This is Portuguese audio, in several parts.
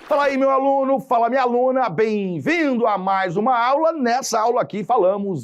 Fala aí, meu aluno, fala minha aluna, bem-vindo a mais uma aula. Nessa aula aqui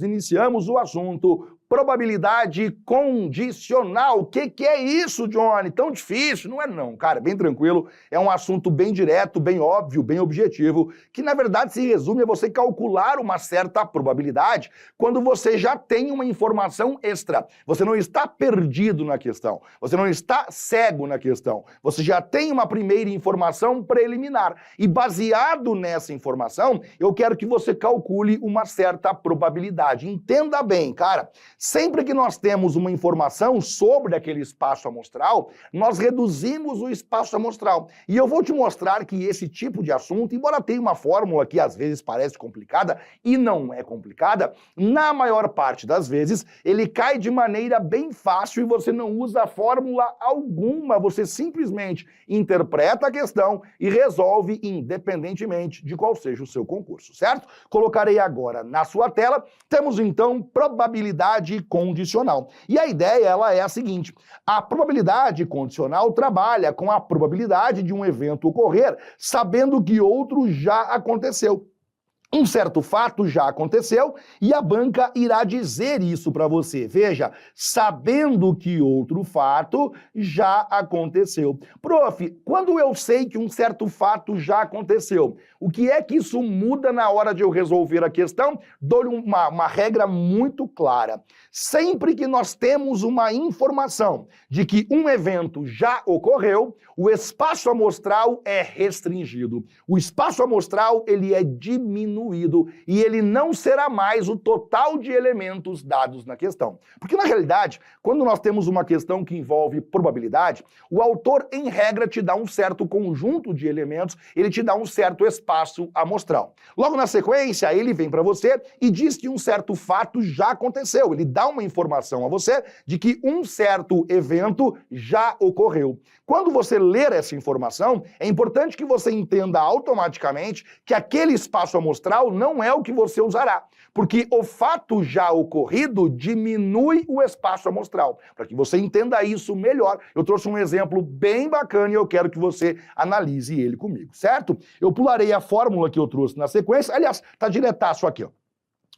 iniciamos o assunto probabilidade condicional. O que é isso, Johnny? Tão difícil? Não é não, cara, bem tranquilo. É um assunto bem direto, bem óbvio, bem objetivo, que na verdade se resume a você calcular uma certa probabilidade quando você já tem uma informação extra. Você não está perdido na questão, você não está cego na questão, você já tem uma primeira informação preliminar. E baseado nessa informação, eu quero que você calcule uma certa probabilidade. Entenda bem, cara. Sempre que nós temos uma informação sobre aquele espaço amostral, nós reduzimos o espaço amostral. E eu vou te mostrar que esse tipo de assunto, embora tenha uma fórmula que às vezes parece complicada e não é complicada, na maior parte das vezes ele cai de maneira bem fácil e você não usa fórmula alguma, você simplesmente interpreta a questão e resolve independentemente de qual seja o seu concurso, certo? Colocarei agora na sua tela, temos então probabilidade condicional. E a ideia ela é a seguinte: a probabilidade condicional trabalha com a probabilidade de um evento ocorrer, sabendo que outro já aconteceu. Um certo fato já aconteceu e a banca irá dizer isso para você. Veja, sabendo que outro fato já aconteceu. Prof, quando eu sei que um certo fato já aconteceu, o que é que isso muda na hora de eu resolver a questão? Dou-lhe uma regra muito clara. Sempre que nós temos uma informação de que um evento já ocorreu, o espaço amostral é restringido. O espaço amostral ele é diminuído e ele não será mais o total de elementos dados na questão. Porque, na realidade, quando nós temos uma questão que envolve probabilidade, o autor, em regra, te dá um certo conjunto de elementos, ele te dá um certo espaço amostral. Logo na sequência, ele vem para você e diz que um certo fato já aconteceu. Ele dá uma informação a você de que um certo evento já ocorreu. Quando você ler essa informação, é importante que você entenda automaticamente que aquele espaço amostral não é o que você usará, porque o fato já ocorrido diminui o espaço amostral. Para que você entenda isso melhor, eu trouxe um exemplo bem bacana e eu quero que você analise ele comigo, certo? Eu pularei a fórmula que eu trouxe na sequência, aliás, tá diretaço aqui, ó.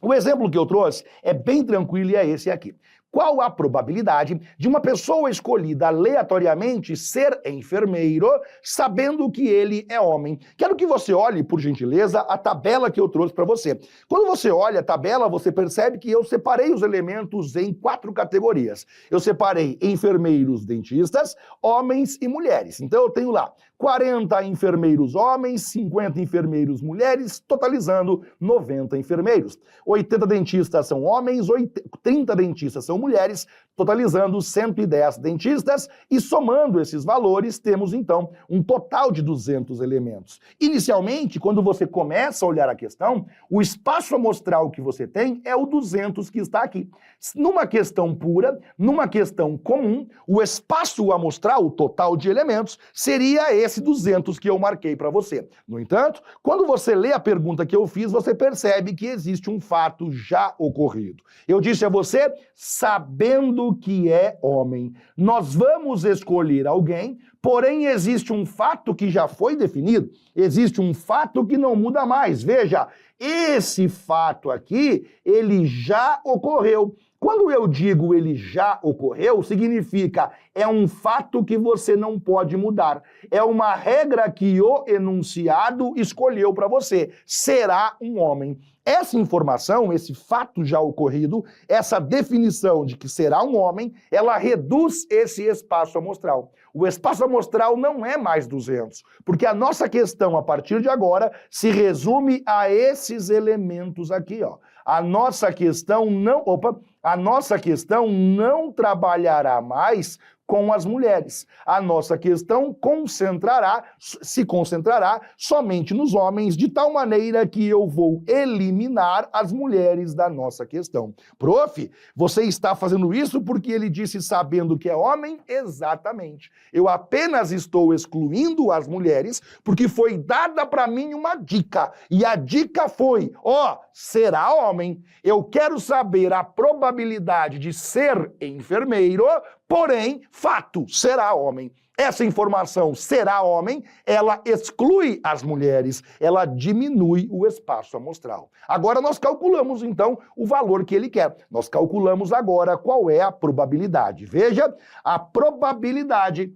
O exemplo que eu trouxe é bem tranquilo e é esse aqui. Qual a probabilidade de uma pessoa escolhida aleatoriamente ser enfermeiro, sabendo que ele é homem? Quero que você olhe, por gentileza, a tabela que eu trouxe para você. Quando você olha a tabela, você percebe que eu separei os elementos em 4 categorias. Eu separei enfermeiros dentistas, homens e mulheres. Então eu tenho lá 40 enfermeiros homens, 50 enfermeiros mulheres, totalizando 90 enfermeiros. 80 dentistas são homens, 30 dentistas são mulheres, totalizando 110 dentistas, e somando esses valores, temos então um total de 200 elementos. Inicialmente, quando você começa a olhar a questão, o espaço amostral que você tem é o 200 que está aqui. Numa questão pura, numa questão comum, o espaço amostral, o total de elementos, seria esse 200 que eu marquei para você. No entanto, quando você lê a pergunta que eu fiz, você percebe que existe um fato já ocorrido. Eu disse a você, sabendo que é homem. Nós vamos escolher alguém, porém existe um fato que já foi definido, existe um fato que não muda mais. Veja, esse fato aqui, ele já ocorreu. Quando eu digo ele já ocorreu, significa é um fato que você não pode mudar. É uma regra que o enunciado escolheu para você. Será um homem. Essa informação, esse fato já ocorrido, essa definição de que será um homem, ela reduz esse espaço amostral. O espaço amostral não é mais 200, porque a nossa questão, a partir de agora, se resume a esses elementos aqui, ó. A nossa questão não trabalhará mais com as mulheres. A nossa questão se concentrará somente nos homens, de tal maneira que eu vou eliminar as mulheres da nossa questão. Prof, você está fazendo isso porque ele disse sabendo que é homem? Exatamente. Eu apenas estou excluindo as mulheres porque foi dada para mim uma dica. E a dica foi, será homem. Eu quero saber a probabilidade de ser enfermeiro, porém, fato, será homem. essa informação será homem, ela exclui as mulheres, ela diminui o espaço amostral. Agora nós calculamos, então, o valor que ele quer. Nós calculamos agora qual é a probabilidade. Veja, a probabilidade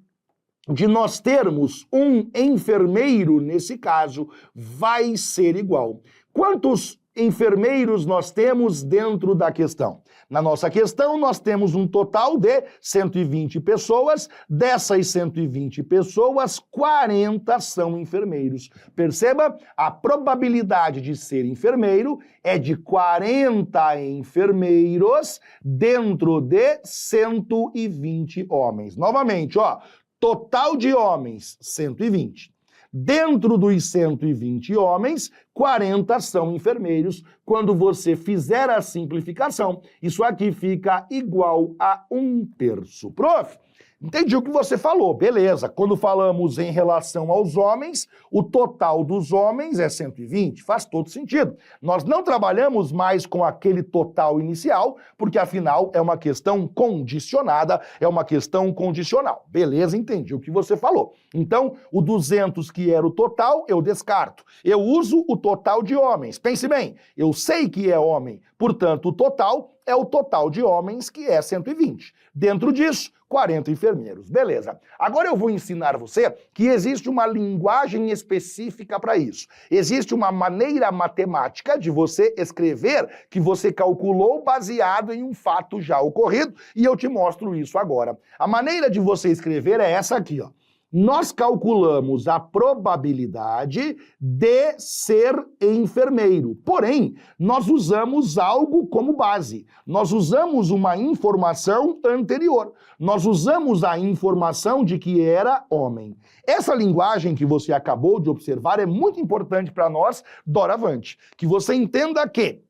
de nós termos um enfermeiro, nesse caso, vai ser igual. Quantos enfermeiros nós temos dentro da questão? Na nossa questão, nós temos um total de 120 pessoas. Dessas 120 pessoas, 40 são enfermeiros. Perceba, a probabilidade de ser enfermeiro é de 40 enfermeiros dentro de 120 homens. Novamente, ó, total de homens, 120. Dentro dos 120 homens, 40 são enfermeiros. Quando você fizer a simplificação, isso aqui fica igual a 1/3. Prof, entendi o que você falou, beleza. Quando falamos em relação aos homens, o total dos homens é 120, faz todo sentido. Nós não trabalhamos mais com aquele total inicial, porque afinal é uma questão condicionada, é uma questão condicional. Beleza, entendi o que você falou. Então, o 200 que era o total, eu descarto. Eu uso o total de homens. Pense bem, eu sei que é homem, portanto, o total é o total de homens, que é 120. Dentro disso, 40 enfermeiros. Beleza. Agora eu vou ensinar você que existe uma linguagem específica para isso. Existe uma maneira matemática de você escrever que você calculou baseado em um fato já ocorrido, e eu te mostro isso agora. A maneira de você escrever é essa aqui, ó. Nós calculamos a probabilidade de ser enfermeiro. Porém, nós usamos algo como base. Nós usamos uma informação anterior. Nós usamos a informação de que era homem. Essa linguagem que você acabou de observar é muito importante para nós, doravante. Que você entenda que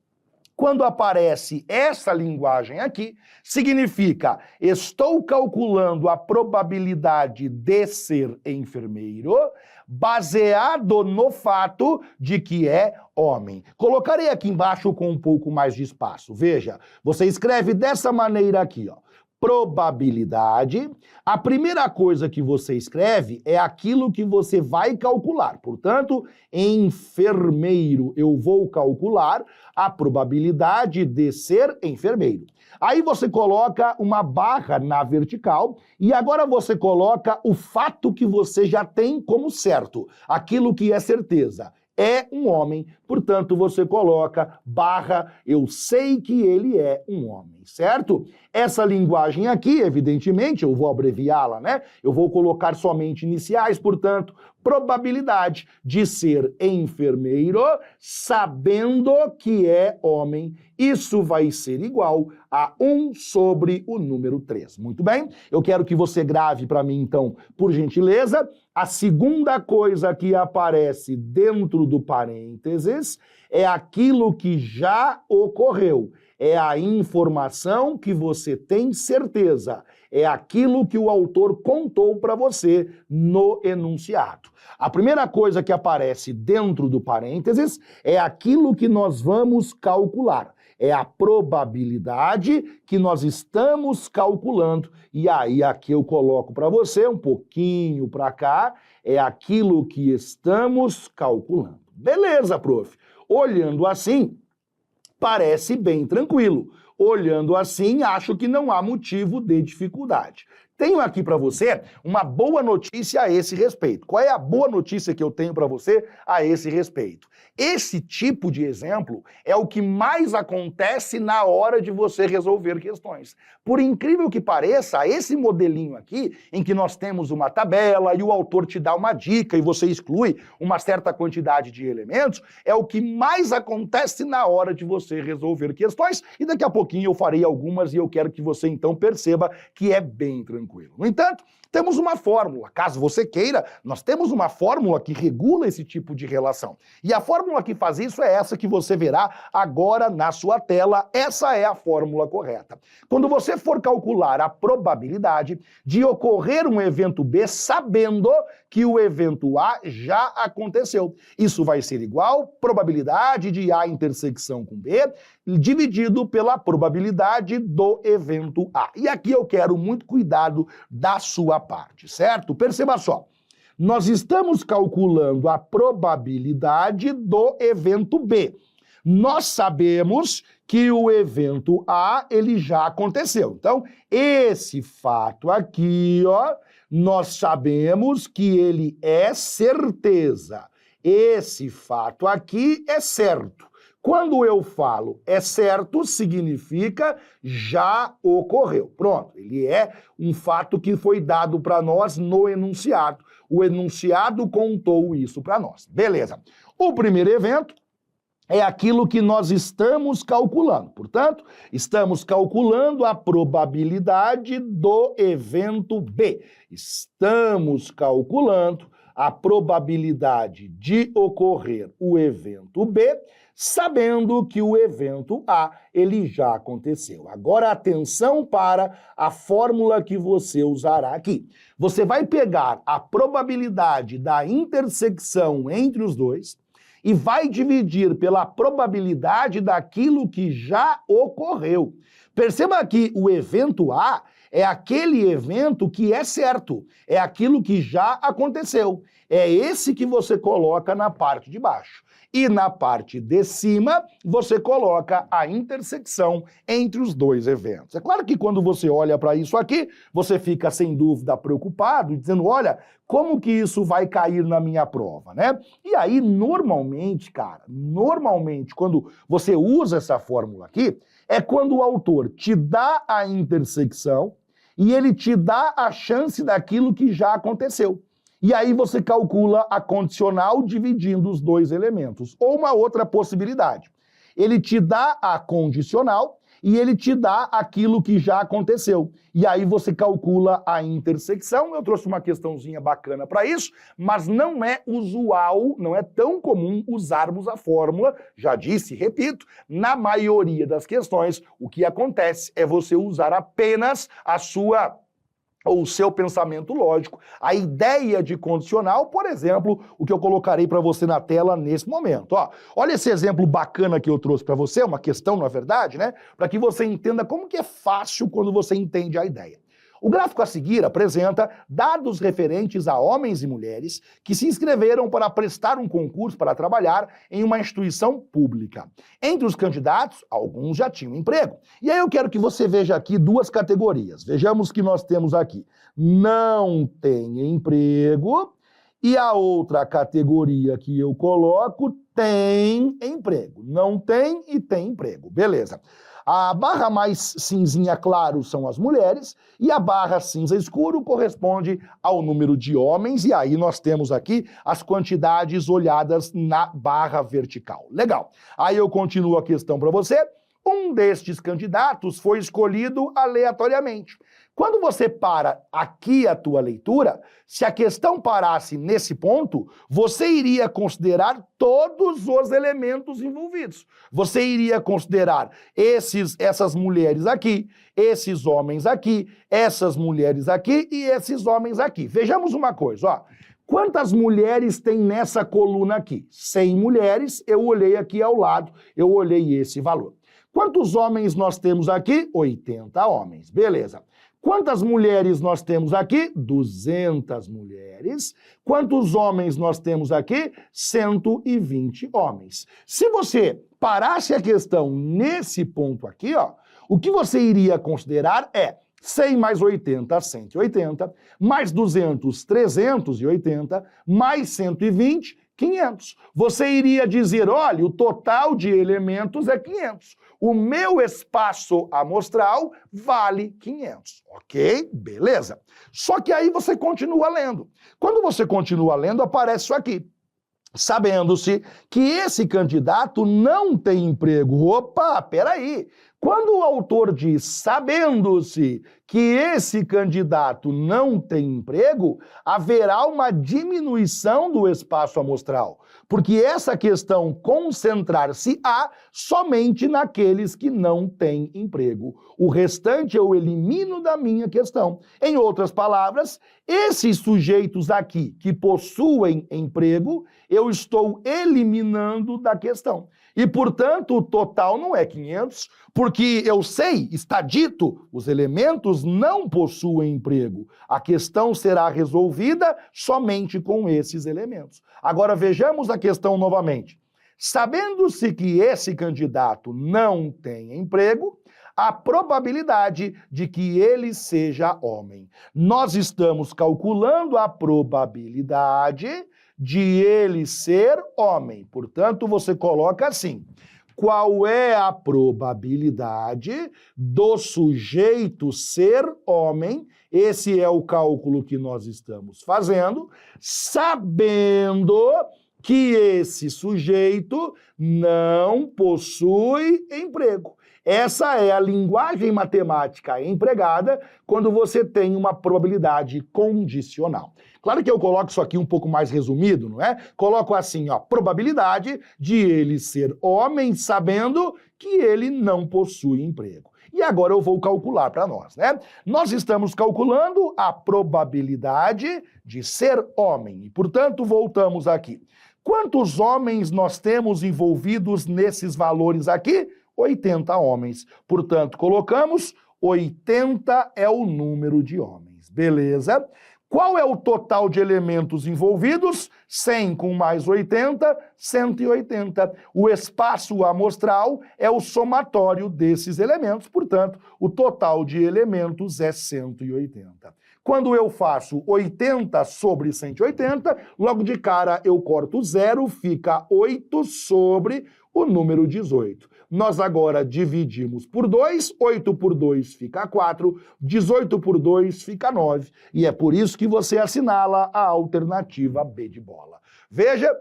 quando aparece essa linguagem aqui, significa estou calculando a probabilidade de ser enfermeiro baseado no fato de que é homem. Colocarei aqui embaixo com um pouco mais de espaço. Veja, você escreve dessa maneira aqui, ó. Probabilidade. A primeira coisa que você escreve é aquilo que você vai calcular. Portanto, enfermeiro, eu vou calcular a probabilidade de ser enfermeiro. Aí você coloca uma barra na vertical e agora você coloca o fato que você já tem como certo, aquilo que é certeza. É um homem, portanto você coloca barra, eu sei que ele é um homem, certo? Essa linguagem aqui, evidentemente, eu vou abreviá-la, né? Eu vou colocar somente iniciais, portanto, probabilidade de ser enfermeiro sabendo que é homem. Isso vai ser igual a 1 sobre o número 3. Muito bem? Eu quero que você grave para mim, então, por gentileza, a segunda coisa que aparece dentro do parênteses é aquilo que já ocorreu. É a informação que você tem certeza. É aquilo que o autor contou para você no enunciado. A primeira coisa que aparece dentro do parênteses é aquilo que nós vamos calcular. É a probabilidade que nós estamos calculando. E aí, aqui eu coloco para você, um pouquinho para cá, é aquilo que estamos calculando. Beleza, prof. Olhando assim, parece bem tranquilo. Olhando assim, acho que não há motivo de dificuldade. Tenho aqui para você uma boa notícia a esse respeito. Qual é a boa notícia que eu tenho para você a esse respeito? Esse tipo de exemplo é o que mais acontece na hora de você resolver questões. Por incrível que pareça, esse modelinho aqui, em que nós temos uma tabela e o autor te dá uma dica e você exclui uma certa quantidade de elementos, é o que mais acontece na hora de você resolver questões. E daqui a pouquinho eu farei algumas e eu quero que você então perceba que é bem tranquilo. No entanto, temos uma fórmula. Caso você queira, nós temos uma fórmula que regula esse tipo de relação. E a fórmula que faz isso é essa que você verá agora na sua tela. Essa é a fórmula correta. Quando você for calcular a probabilidade de ocorrer um evento B sabendo que o evento A já aconteceu, isso vai ser igual probabilidade de A intersecção com B dividido pela probabilidade do evento A. E aqui eu quero muito cuidado da sua parte, certo? Perceba só. Nós estamos calculando a probabilidade do evento B. Nós sabemos que o evento A, ele já aconteceu. Então, esse fato aqui, ó, nós sabemos que ele é certeza. Esse fato aqui é certo. Quando eu falo é certo, significa já ocorreu. Pronto, ele é um fato que foi dado para nós no enunciado. O enunciado contou isso para nós. Beleza. O primeiro evento é aquilo que nós estamos calculando. Portanto, estamos calculando a probabilidade do evento B. Estamos calculando a probabilidade de ocorrer o evento B, sabendo que o evento A, ele já aconteceu. Agora, atenção para a fórmula que você usará aqui. Você vai pegar a probabilidade da intersecção entre os dois e vai dividir pela probabilidade daquilo que já ocorreu. Perceba que o evento A é aquele evento que é certo, é aquilo que já aconteceu. É esse que você coloca na parte de baixo. E na parte de cima, você coloca a intersecção entre os dois eventos. É claro que quando você olha para isso aqui, você fica sem dúvida preocupado, dizendo, olha, como que isso vai cair na minha prova, né? E aí, normalmente, quando você usa essa fórmula aqui, é quando o autor te dá a intersecção e ele te dá a chance daquilo que já aconteceu. E aí você calcula a condicional dividindo os dois elementos. Ou uma outra possibilidade. Ele te dá a condicional e ele te dá aquilo que já aconteceu. E aí você calcula a intersecção. Eu trouxe uma questãozinha bacana para isso, mas não é usual, não é tão comum usarmos a fórmula. Já disse, repito, na maioria das questões, o que acontece é você usar apenas o seu pensamento lógico, a ideia de condicional, por exemplo, o que eu colocarei para você na tela nesse momento. Ó, olha esse exemplo bacana que eu trouxe para você, uma questão, na verdade, né? Para que você entenda como que é fácil quando você entende a ideia. O gráfico a seguir apresenta dados referentes a homens e mulheres que se inscreveram para prestar um concurso para trabalhar em uma instituição pública. Entre os candidatos, alguns já tinham emprego. E aí eu quero que você veja aqui duas categorias. Vejamos que nós temos aqui não tem emprego e a outra categoria que eu coloco tem emprego. Não tem e tem emprego. Beleza. A barra mais cinzinha claro são as mulheres e a barra cinza escuro corresponde ao número de homens, e aí nós temos aqui as quantidades olhadas na barra vertical. Legal. Aí eu continuo a questão para você. Um destes candidatos foi escolhido aleatoriamente. Quando você para aqui a tua leitura, se a questão parasse nesse ponto, você iria considerar todos os elementos envolvidos. Você iria considerar essas mulheres aqui, esses homens aqui, essas mulheres aqui e esses homens aqui. Vejamos uma coisa, ó. Quantas mulheres tem nessa coluna aqui? 100 mulheres, eu olhei aqui ao lado, eu olhei esse valor. Quantos homens nós temos aqui? 80 homens, beleza. Quantas mulheres nós temos aqui? 200 mulheres. Quantos homens nós temos aqui? 120 homens. Se você parasse a questão nesse ponto aqui, ó, o que você iria considerar é 100 mais 80, 180, mais 200, 380, mais 120, 500. Você iria dizer, olha, o total de elementos é 500. O meu espaço amostral vale 500. Ok? Beleza. Só que aí você continua lendo. Quando você continua lendo, aparece isso aqui. Sabendo-se que esse candidato não tem emprego. Opa, peraí. Quando o autor diz, sabendo-se que esse candidato não tem emprego, haverá uma diminuição do espaço amostral, porque essa questão concentrar-se-á somente naqueles que não têm emprego. O restante eu elimino da minha questão. Em outras palavras, esses sujeitos aqui que possuem emprego, eu estou eliminando da questão. E, portanto, o total não é 500, porque Porque eu sei, está dito, os elementos não possuem emprego. A questão será resolvida somente com esses elementos. Agora vejamos a questão novamente. Sabendo-se que esse candidato não tem emprego, a probabilidade de que ele seja homem. Nós estamos calculando a probabilidade de ele ser homem. Portanto, você coloca assim: qual é a probabilidade do sujeito ser homem? Esse é o cálculo que nós estamos fazendo, sabendo que esse sujeito não possui emprego. Essa é a linguagem matemática empregada quando você tem uma probabilidade condicional. Claro que eu coloco isso aqui um pouco mais resumido, não é? Coloco assim, ó, probabilidade de ele ser homem sabendo que ele não possui emprego. E agora eu vou calcular para nós, né? Nós estamos calculando a probabilidade de ser homem e, portanto, voltamos aqui. Quantos homens nós temos envolvidos nesses valores aqui? 80 homens. Portanto, colocamos 80 é o número de homens. Beleza? Qual é o total de elementos envolvidos? 100 com mais 80, 180. O espaço amostral é o somatório desses elementos, portanto, o total de elementos é 180. Quando eu faço 80 sobre 180, logo de cara eu corto 0, fica 8 sobre o número 18. Nós agora dividimos por 2, 8 por 2 fica 4, 18 por 2 fica 9. E é por isso que você assinala a alternativa B de bola. Veja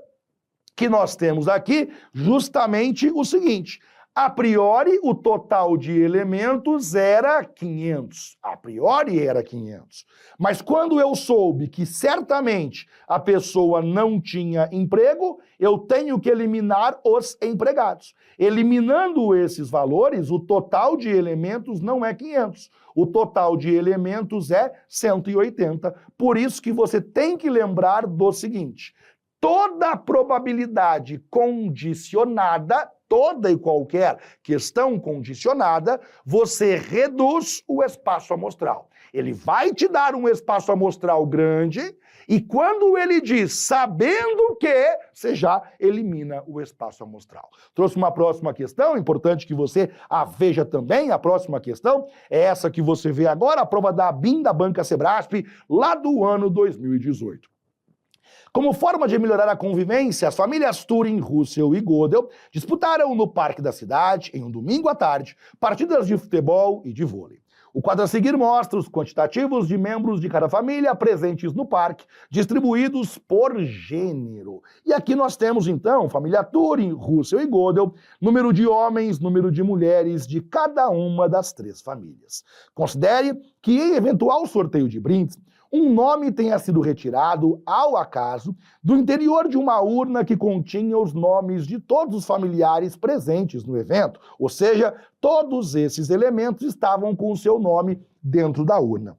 que nós temos aqui justamente o seguinte: a priori, o total de elementos era 500. A priori era 500. Mas quando eu soube que certamente a pessoa não tinha emprego, eu tenho que eliminar os empregados. Eliminando esses valores, o total de elementos não é 500. O total de elementos é 180. Por isso que você tem que lembrar do seguinte: toda probabilidade condicionada, toda e qualquer questão condicionada, você reduz o espaço amostral. Ele vai te dar um espaço amostral grande e quando ele diz sabendo que, você já elimina o espaço amostral. Trouxe uma próxima questão, importante que você a veja também. A próxima questão é essa que você vê agora, a prova da ABIN da Banca Sebrasp, lá do ano 2018. Como forma de melhorar a convivência, as famílias Turing, Russell e Gödel disputaram no Parque da Cidade, em um domingo à tarde, partidas de futebol e de vôlei. O quadro a seguir mostra os quantitativos de membros de cada família presentes no parque, distribuídos por gênero. E aqui nós temos, então, família Turing, Russell e Gödel, número de homens, número de mulheres de cada uma das 3 famílias. Considere que, em eventual sorteio de brindes, um nome tenha sido retirado, ao acaso, do interior de uma urna que continha os nomes de todos os familiares presentes no evento, ou seja, todos esses elementos estavam com o seu nome dentro da urna.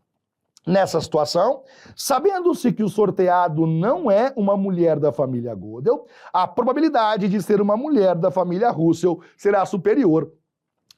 Nessa situação, sabendo-se que o sorteado não é uma mulher da família Gödel, a probabilidade de ser uma mulher da família Russell será superior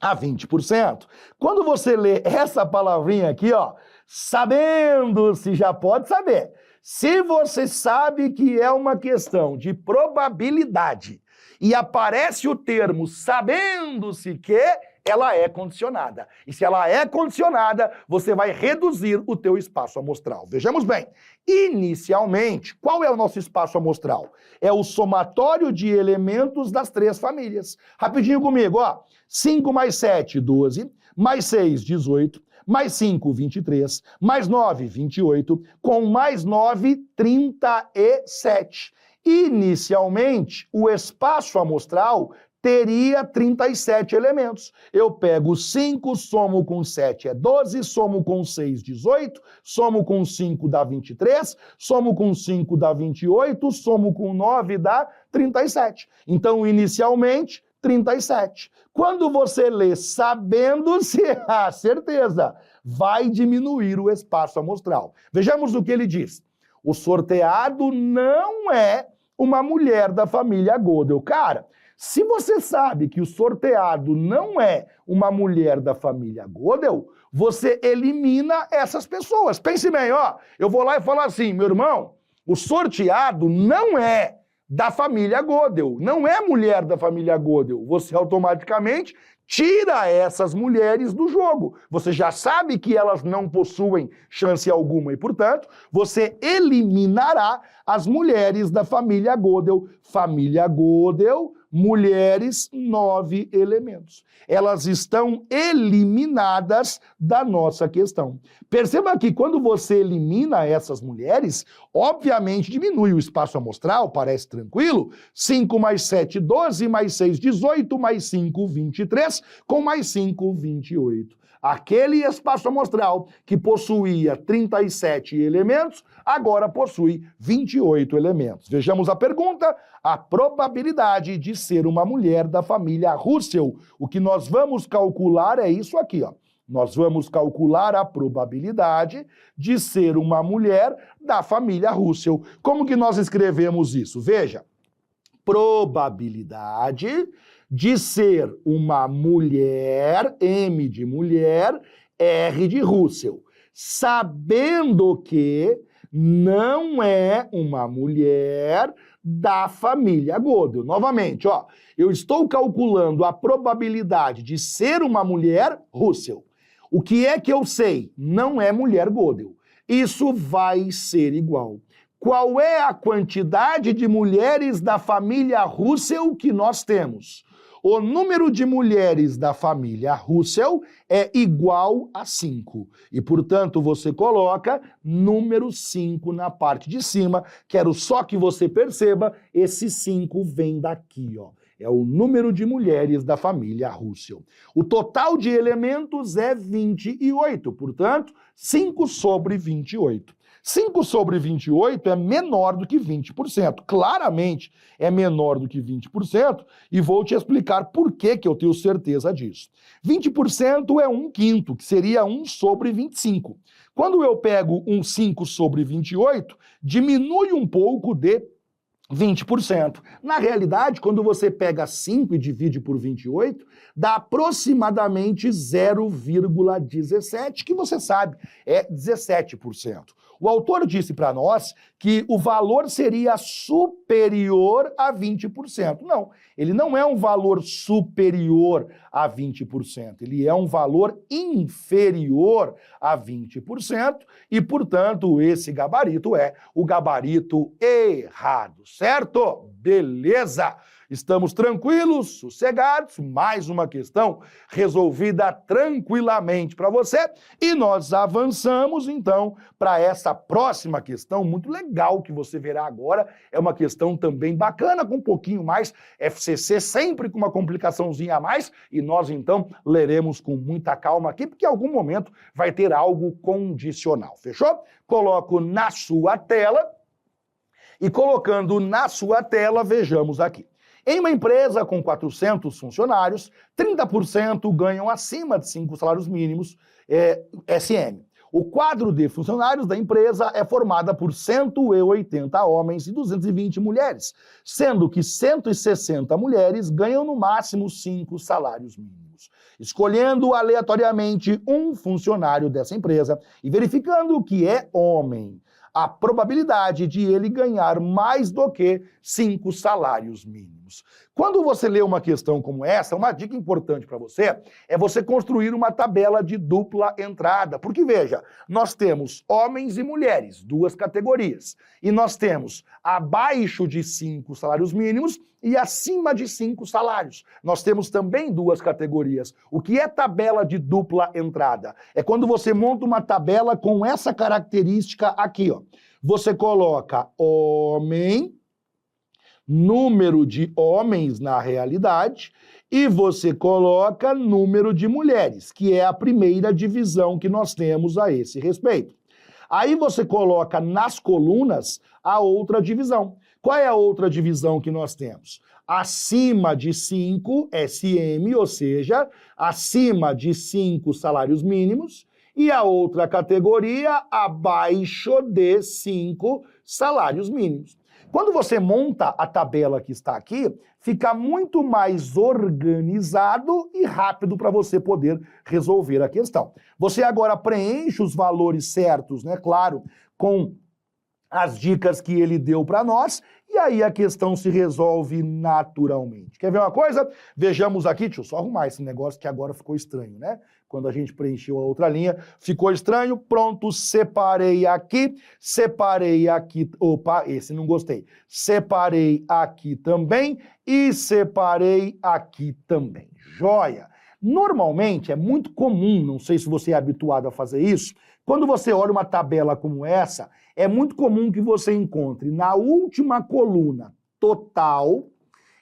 a 20%. Quando você lê essa palavrinha aqui, ó, sabendo-se, já pode saber. Se você sabe que é uma questão de probabilidade e aparece o termo sabendo-se que, ela é condicionada. E se ela é condicionada, você vai reduzir o teu espaço amostral. Vejamos bem, inicialmente, qual é o nosso espaço amostral? É o somatório de elementos das 3 famílias. Rapidinho comigo, ó. 5 mais 7, 12, mais 6, 18, mais 5, 23, mais 9, 28, com mais 9, 37. Inicialmente, o espaço amostral teria 37 elementos. Eu pego 5, somo com 7 é 12, somo com 6, 18, somo com 5 dá 23, somo com 5 dá 28, somo com 9 dá 37. Então, inicialmente, 37. Quando você lê sabendo-se, a certeza, vai diminuir o espaço amostral. Vejamos o que ele diz. O sorteado não é uma mulher da família Gödel. Cara, Se você sabe que o sorteado não é uma mulher da família Gödel, você elimina essas pessoas. Pense bem, ó, eu vou lá e falo assim, meu irmão, o sorteado não é da família Gödel, não é mulher da família Gödel. Você automaticamente tira essas mulheres do jogo. Você já sabe que elas não possuem chance alguma e, portanto, você eliminará as mulheres da família Gödel. Família Gödel, mulheres, 9 elementos. Elas estão eliminadas da nossa questão. Perceba que quando você elimina essas mulheres, obviamente diminui o espaço amostral, parece tranquilo. 5 mais 7, 12, mais 6, 18, mais 5, 23, com mais 5, 28. Aquele espaço amostral que possuía 37 elementos, agora possui 28 elementos. Vejamos a pergunta. A probabilidade de ser uma mulher da família Russell. O que nós vamos calcular é isso aqui, ó. Nós vamos calcular a probabilidade de ser uma mulher da família Russell. Como que nós escrevemos isso? Veja, probabilidade de ser uma mulher, M de mulher, R de Russell, sabendo que não é uma mulher da família Gödel. Novamente, ó, eu estou calculando a probabilidade de ser uma mulher Russell. O que é que eu sei? Não é mulher Gödel. Isso vai ser igual. Qual é a quantidade de mulheres da família Russell que nós temos? O número de mulheres da família Russell é igual a 5. E, portanto, você coloca número 5 na parte de cima. Quero só que você perceba, esse 5 vem daqui, ó. É o número de mulheres da família Russell. O total de elementos é 28, portanto, 5 sobre 28. 5 sobre 28 é menor do que 20%. Claramente é menor do que 20% e vou te explicar por que eu tenho certeza disso. 20% é 1/5, que seria 1 sobre 25. Quando eu pego um 5 sobre 28, diminui um pouco de 20%. Na realidade, quando você pega 5 e divide por 28, dá aproximadamente 0,17, que você sabe, é 17%. O autor disse para nós que o valor seria superior a 20%. Não, ele não é um valor superior a 20%, ele é um valor inferior a 20% e, portanto, esse gabarito é o gabarito errado, certo? Beleza! Estamos tranquilos, sossegados, mais uma questão resolvida tranquilamente para você e nós avançamos então para essa próxima questão muito legal que você verá agora. É uma questão também bacana, com um pouquinho mais FCC, sempre com uma complicaçãozinha a mais e nós então leremos com muita calma aqui porque em algum momento vai ter algo condicional, fechou? Coloco na sua tela e colocando na sua tela, vejamos aqui. Em uma empresa com 400 funcionários, 30% ganham acima de 5 salários mínimos SM. O quadro de funcionários da empresa é formada por 180 homens e 220 mulheres, sendo que 160 mulheres ganham no máximo 5 salários mínimos. Escolhendo aleatoriamente um funcionário dessa empresa e verificando que é homem, a probabilidade de ele ganhar mais do que 5 salários mínimos. Quando você lê uma questão como essa, uma dica importante para você é você construir uma tabela de dupla entrada. Porque, veja, nós temos homens e mulheres, 2 categorias. E nós temos abaixo de 5 salários mínimos e acima de 5 salários. Nós temos também 2 categorias. O que é tabela de dupla entrada? É quando você monta uma tabela com essa característica aqui, ó. Você coloca homem, número de homens na realidade, e você coloca número de mulheres, que é a primeira divisão que nós temos a esse respeito. Aí você coloca nas colunas a outra divisão. Qual é a outra divisão que nós temos? Acima de 5 SM, ou seja, acima de 5 salários mínimos, e a outra categoria abaixo de 5 salários mínimos. Quando você monta a tabela que está aqui, fica muito mais organizado e rápido para você poder resolver a questão. Você agora preenche os valores certos, né? Claro, com as dicas que ele deu para nós, e aí a questão se resolve naturalmente. Quer ver uma coisa? Vejamos aqui, deixa eu só arrumar esse negócio que agora ficou estranho, né? Quando a gente preencheu a outra linha, ficou estranho, pronto, separei aqui, opa, esse não gostei, separei aqui também e separei aqui também. Joia! Normalmente é muito comum, não sei se você é habituado a fazer isso, quando você olha uma tabela como essa, é muito comum que você encontre na última coluna total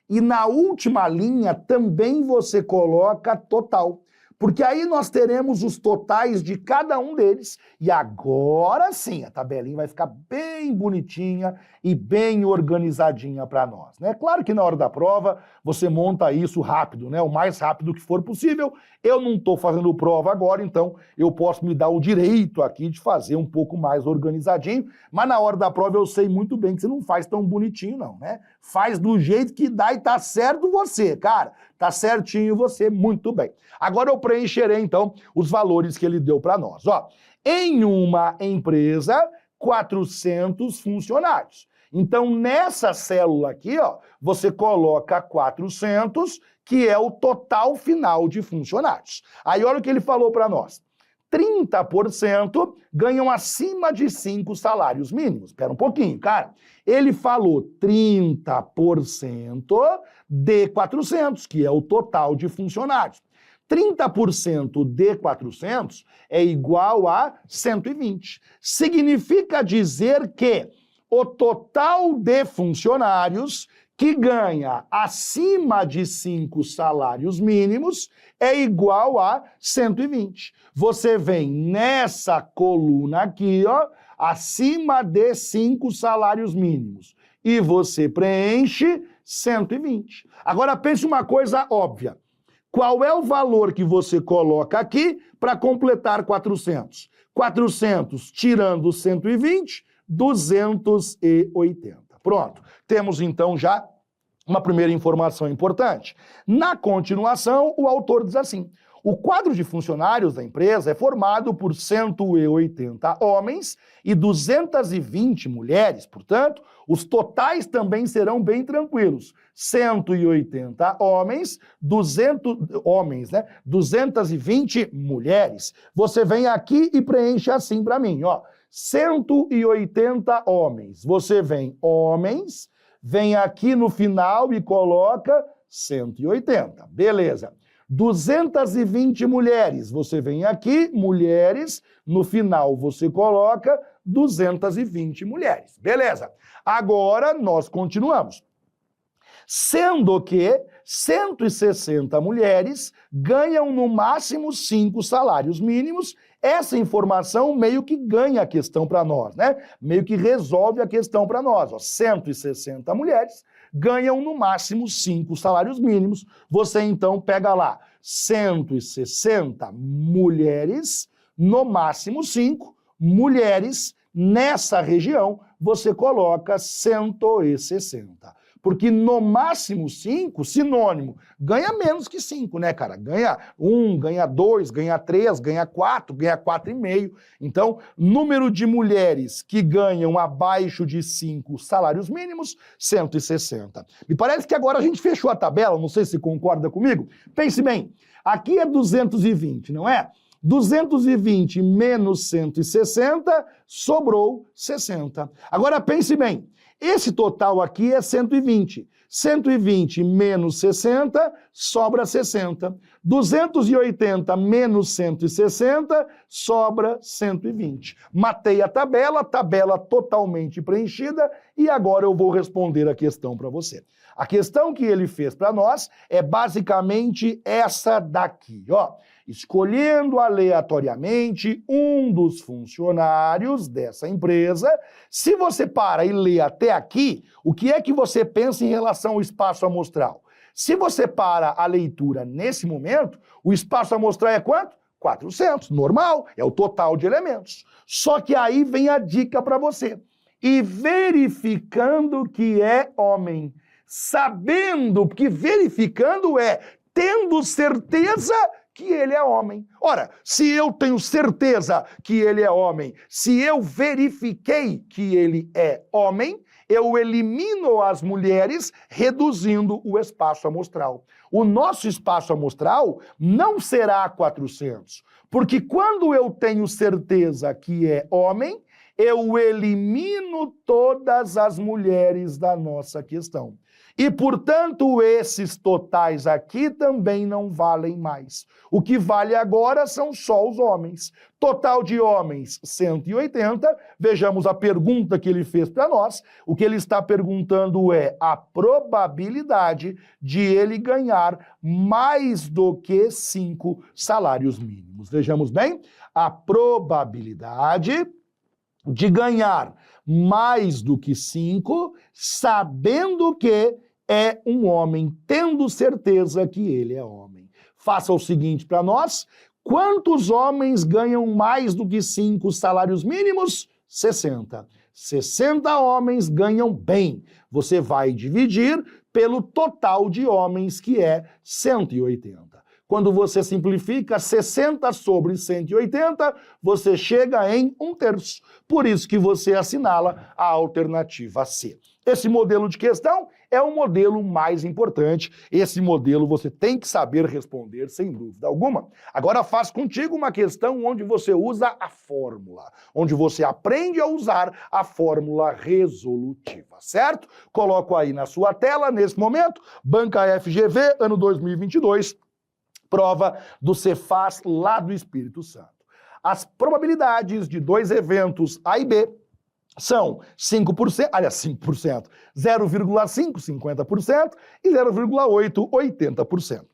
e na última linha também você coloca total. Porque aí nós teremos os totais de cada um deles e agora sim a tabelinha vai ficar bem bonitinha e bem organizadinha para nós, né? Claro que na hora da prova você monta isso rápido, né? O mais rápido que for possível. Eu não estou fazendo prova agora, então eu posso me dar o direito aqui de fazer um pouco mais organizadinho, mas na hora da prova eu sei muito bem que você não faz tão bonitinho não, né? Faz do jeito que dá e tá certo você, cara. Tá certinho você, muito bem. Agora eu preencherei, então, os valores que ele deu para nós. Ó, em uma empresa, 400 funcionários. Então, nessa célula aqui, ó, você coloca 400, que é o total final de funcionários. Aí, olha o que ele falou para nós. 30% ganham acima de 5 salários mínimos. Espera um pouquinho, cara. Ele falou 30% de 400, que é o total de funcionários. 30% de 400 é igual a 120. Significa dizer que o total de funcionários que ganha acima de 5 salários mínimos é igual a 120. Você vem nessa coluna aqui, ó, acima de 5 salários mínimos, e você preenche 120. Agora pense uma coisa óbvia. Qual é o valor que você coloca aqui para completar 400? 400 tirando 120, 280. Pronto. Temos então já uma primeira informação importante. Na continuação, o autor diz assim: o quadro de funcionários da empresa é formado por 180 homens e 220 mulheres, portanto, os totais também serão bem tranquilos. 180 homens, 220 mulheres. Você vem aqui e preenche assim para mim, ó. 180 homens. Você vem homens, vem aqui no final e coloca 180. Beleza. 220 mulheres. Você vem aqui, mulheres, no final você coloca 220 mulheres. Beleza. Agora nós continuamos. Sendo que 160 mulheres ganham no máximo 5 salários mínimos. Essa informação meio que ganha a questão para nós, né? Meio que resolve a questão para nós. Ó. 160 mulheres ganham no máximo 5 salários mínimos. Você então pega lá 160 mulheres, no máximo 5 mulheres, nessa região você coloca 160. Porque no máximo 5, sinônimo, ganha menos que 5, né, cara? Ganha 1, ganha 2, ganha 3, ganha 4, ganha 4,5. Então, número de mulheres que ganham abaixo de 5 salários mínimos, 160. Me parece que agora a gente fechou a tabela, não sei se concorda comigo. Pense bem, aqui é 220, não é? 220 menos 160, sobrou 60. Agora pense bem, esse total aqui é 120. 120 menos 60, sobra 60. 280 menos 160, sobra 120. Matei a tabela totalmente preenchida, e agora eu vou responder a questão para você. A questão que ele fez para nós é basicamente essa daqui, ó. Escolhendo aleatoriamente um dos funcionários dessa empresa, se você para e lê até aqui, o que é que você pensa em relação ao espaço amostral? Se você para a leitura nesse momento, o espaço amostral é quanto? 400, normal, é o total de elementos. Só que aí vem a dica para você. E verificando que é homem, sabendo que verificando é tendo certeza que ele é homem. Ora, se eu tenho certeza que ele é homem, se eu verifiquei que ele é homem, eu elimino as mulheres, reduzindo o espaço amostral. O nosso espaço amostral não será 400, porque quando eu tenho certeza que é homem, eu elimino todas as mulheres da nossa questão. E, portanto, esses totais aqui também não valem mais. O que vale agora são só os homens. Total de homens, 180. Vejamos a pergunta que ele fez para nós. O que ele está perguntando é a probabilidade de ele ganhar mais do que 5 salários mínimos. Vejamos bem, a probabilidade de ganhar mais do que 5, sabendo que é um homem, tendo certeza que ele é homem. Faça o seguinte para nós: quantos homens ganham mais do que 5 salários mínimos? 60. 60 homens ganham bem. Você vai dividir pelo total de homens, que é 180. Quando você simplifica 60 sobre 180, você chega em 1/3. Por isso que você assinala a alternativa C. Esse modelo de questão é o modelo mais importante. Esse modelo você tem que saber responder sem dúvida alguma. Agora faz contigo uma questão onde você usa a fórmula, onde você aprende a usar a fórmula resolutiva, certo? Coloco aí na sua tela, nesse momento, Banca FGV, ano 2022, prova do Cefaz lá do Espírito Santo. As probabilidades de 2 eventos A e B são 5%, aliás, 5%, 0,5%, 50% e 0,8%, 80%.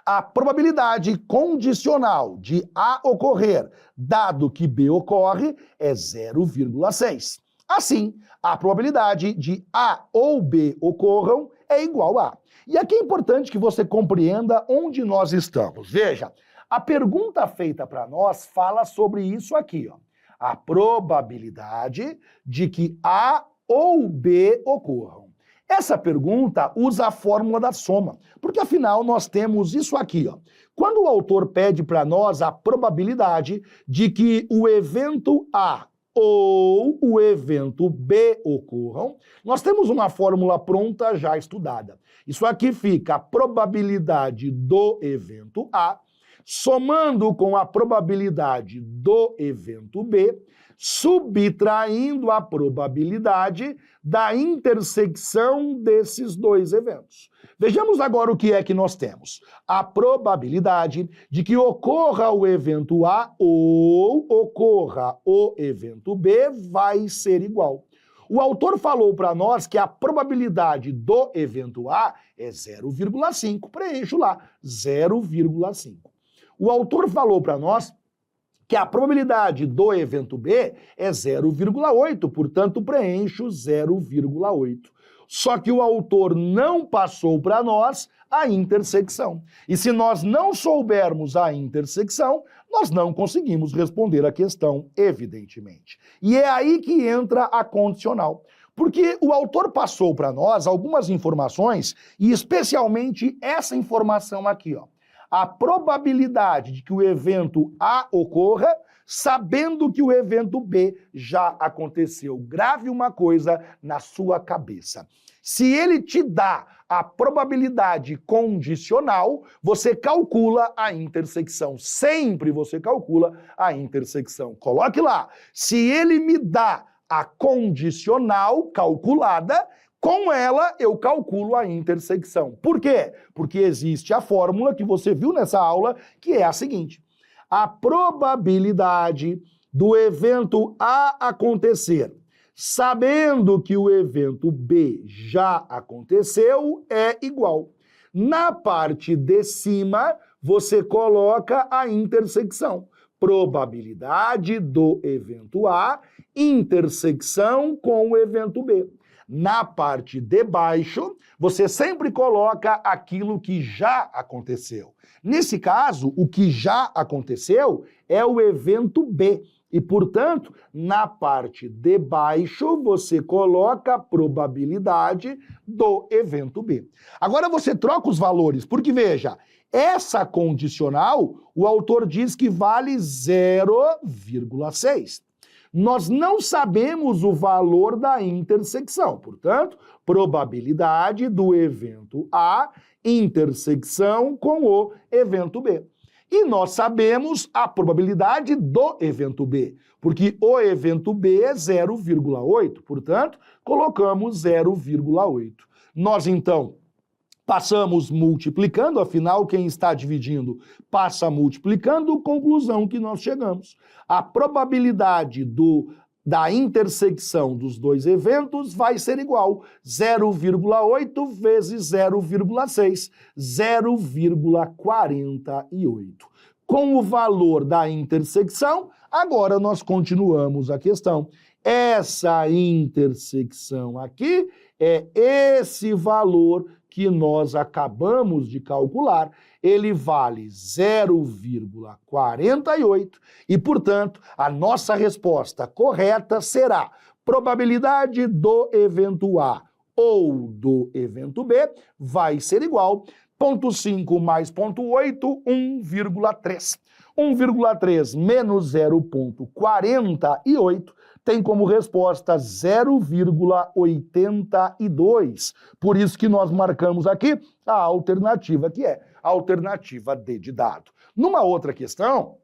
A probabilidade condicional de A ocorrer, dado que B ocorre, é 0,6. Assim, a probabilidade de A ou B ocorram é igual a. E aqui é importante que você compreenda onde nós estamos. Veja, a pergunta feita para nós fala sobre isso aqui, ó. A probabilidade de que A ou B ocorram. Essa pergunta usa a fórmula da soma, porque afinal nós temos isso aqui, ó. Quando o autor pede para nós a probabilidade de que o evento A ou o evento B ocorram, nós temos uma fórmula pronta já estudada. Isso aqui fica a probabilidade do evento A somando com a probabilidade do evento B, subtraindo a probabilidade da intersecção desses dois eventos. Vejamos agora o que é que nós temos. A probabilidade de que ocorra o evento A ou ocorra o evento B vai ser igual. O autor falou para nós que a probabilidade do evento A é 0,5. Preencho lá, 0,5. O autor falou para nós que a probabilidade do evento B é 0,8, portanto, preencho 0,8. Só que o autor não passou para nós a intersecção. E se nós não soubermos a intersecção, nós não conseguimos responder a questão, evidentemente. E é aí que entra a condicional. Porque o autor passou para nós algumas informações, e especialmente essa informação aqui, ó. A probabilidade de que o evento A ocorra, sabendo que o evento B já aconteceu. Grave uma coisa na sua cabeça. Se ele te dá a probabilidade condicional, você calcula a intersecção. Sempre você calcula a intersecção. Coloque lá. Se ele me dá a condicional calculada, com ela, eu calculo a intersecção. Por quê? Porque existe a fórmula que você viu nessa aula, que é a seguinte. A probabilidade do evento A acontecer, sabendo que o evento B já aconteceu, é igual. Na parte de cima, você coloca a intersecção. Probabilidade do evento A, intersecção com o evento B. Na parte de baixo, você sempre coloca aquilo que já aconteceu. Nesse caso, o que já aconteceu é o evento B. E, portanto, na parte de baixo, você coloca a probabilidade do evento B. Agora você troca os valores, porque, veja, essa condicional, o autor diz que vale 0,6. Nós não sabemos o valor da intersecção, portanto, probabilidade do evento A, intersecção com o evento B. E nós sabemos a probabilidade do evento B, porque o evento B é 0,8, portanto, colocamos 0,8. Nós, então, passamos multiplicando, afinal, quem está dividindo passa multiplicando, conclusão que nós chegamos. A probabilidade da intersecção dos dois eventos vai ser igual 0,8 vezes 0,6, 0,48. Com o valor da intersecção, agora nós continuamos a questão. Essa intersecção aqui é esse valor que nós acabamos de calcular, ele vale 0,48 e, portanto, a nossa resposta correta será probabilidade do evento A ou do evento B vai ser igual 0,5 mais 0,8, 1,3. 1,3 menos 0,48 tem como resposta 0,82. Por isso que nós marcamos aqui a alternativa, que é a alternativa D de dado. Numa outra questão,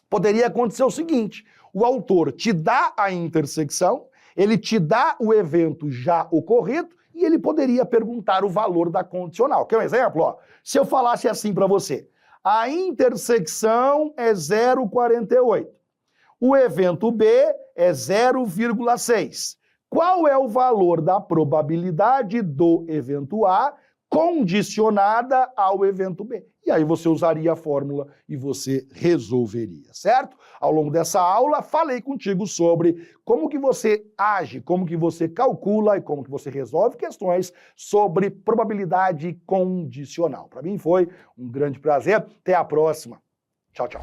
poderia acontecer o seguinte: o autor te dá a intersecção, ele te dá o evento já ocorrido e ele poderia perguntar o valor da condicional. Quer um exemplo? Ó, se eu falasse assim para você, a intersecção é 0,48. O evento B é 0,6. Qual é o valor da probabilidade do evento A condicionada ao evento B? E aí você usaria a fórmula e você resolveria, certo? Ao longo dessa aula, falei contigo sobre como que você age, como que você calcula e como que você resolve questões sobre probabilidade condicional. Para mim foi um grande prazer. Até a próxima. Tchau, tchau.